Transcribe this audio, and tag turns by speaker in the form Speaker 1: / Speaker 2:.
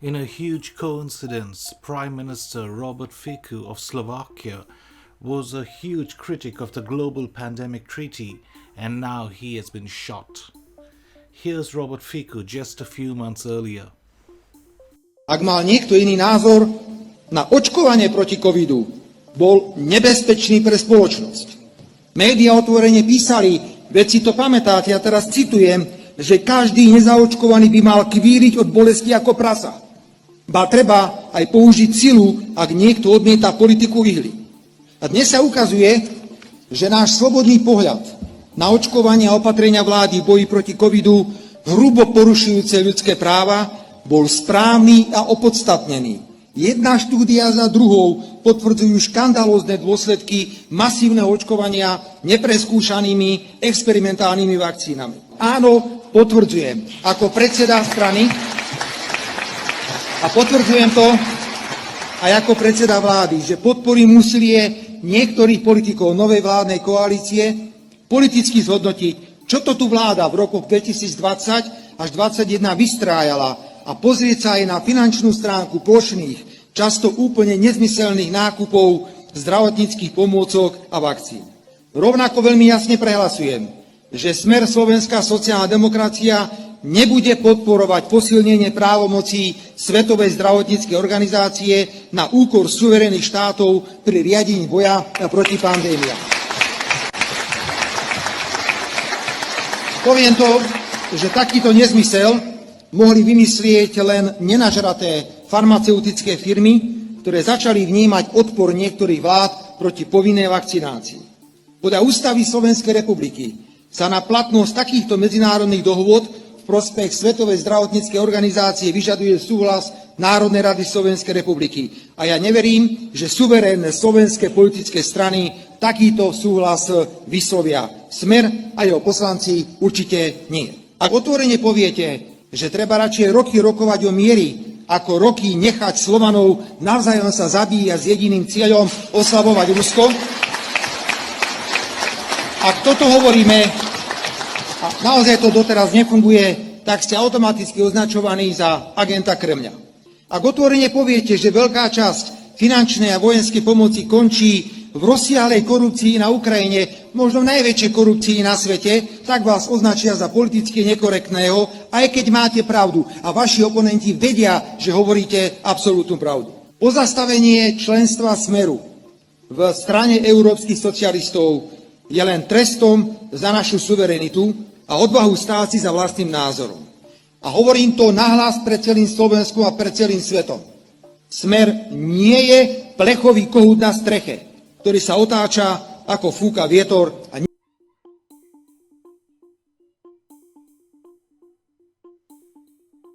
Speaker 1: In a huge coincidence, Prime Minister Robert Fico of Slovakia was a huge critic of the global pandemic treaty, and now he has been shot. Here's Robert Fico just a few months earlier.
Speaker 2: Ak mal niekto iný názor na očkovanie proti covidu, bol nebezpečný pre spoločnosť. Média otvorene písali, veď si to pamätáte, ja teraz citujem, že každý nezaočkovaný by mal kvíriť od bolesti ako prasa. Ba treba aj použiť silu, ak niekto odmieta politiku ihly. A dnes sa ukazuje, že náš slobodný pohľad na očkovanie a opatrenia vlády v boji proti covidu, hrubo porušujúce ľudské práva, bol správny a opodstatnený. Jedna štúdia za druhou potvrdzujú škandalózne dôsledky masívneho očkovania nepreskúšanými experimentálnymi vakcínami. Áno, potvrdzujem, ako predseda strany a potvrdzujem to aj ako predseda vlády, že podporím úsilie niektorých politikov novej vládnej koalície politicky zhodnotiť, čo to tu vláda v rokoch 2020 až 2021 vystrájala a pozrieť sa aj na finančnú stránku plošných, často úplne nezmyselných nákupov zdravotníckych pomôcok a vakcín. Rovnako veľmi jasne prehlasujem, že Smer Slovenská sociálna demokracia nebude podporovať posilnenie právomocí Svetovej zdravotníckej organizácie na úkor suverénnych štátov pri riadení boja proti pandémiám. Poviem to, že takýto nezmysel mohli vymyslieť len nenažraté farmaceutické firmy, ktoré začali vnímať odpor niektorých vlád proti povinnej vakcinácii. Podľa Ústavy Slovenskej republiky sa na platnosť takýchto medzinárodných dohôd v prospech Svetovej zdravotníckej organizácie vyžaduje súhlas Národnej rady Slovenskej republiky. A ja neverím, že suverénne slovenské politické strany takýto súhlas vyslovia. Smer a jeho poslanci určite nie. Ak otvorene poviete, že treba radšej roky rokovať o miery, ako roky nechať Slovanov navzájom sa zabíjať s jediným cieľom oslavovať Rusko, ak toto hovoríme a naozaj to doteraz nefunguje, tak ste automaticky označovaní za agenta Kremľa. Ak otvorene poviete, že veľká časť finančnej a vojenskej pomoci končí v rozsiahlej korupcii na Ukrajine, možno najväčšej korupcii na svete, tak vás označia za politicky nekorektného, aj keď máte pravdu a vaši oponenti vedia, že hovoríte absolútnu pravdu. Pozastavenie členstva Smeru v strane európskych socialistov je len trestom za našu suverenitu a odvahu stáť si za vlastným názorom. A hovorím to nahlas pred celým Slovenskom a pred celým svetom. Smer nie je plechový kohút na streche, ktorý sa otáča ako fúka vietor a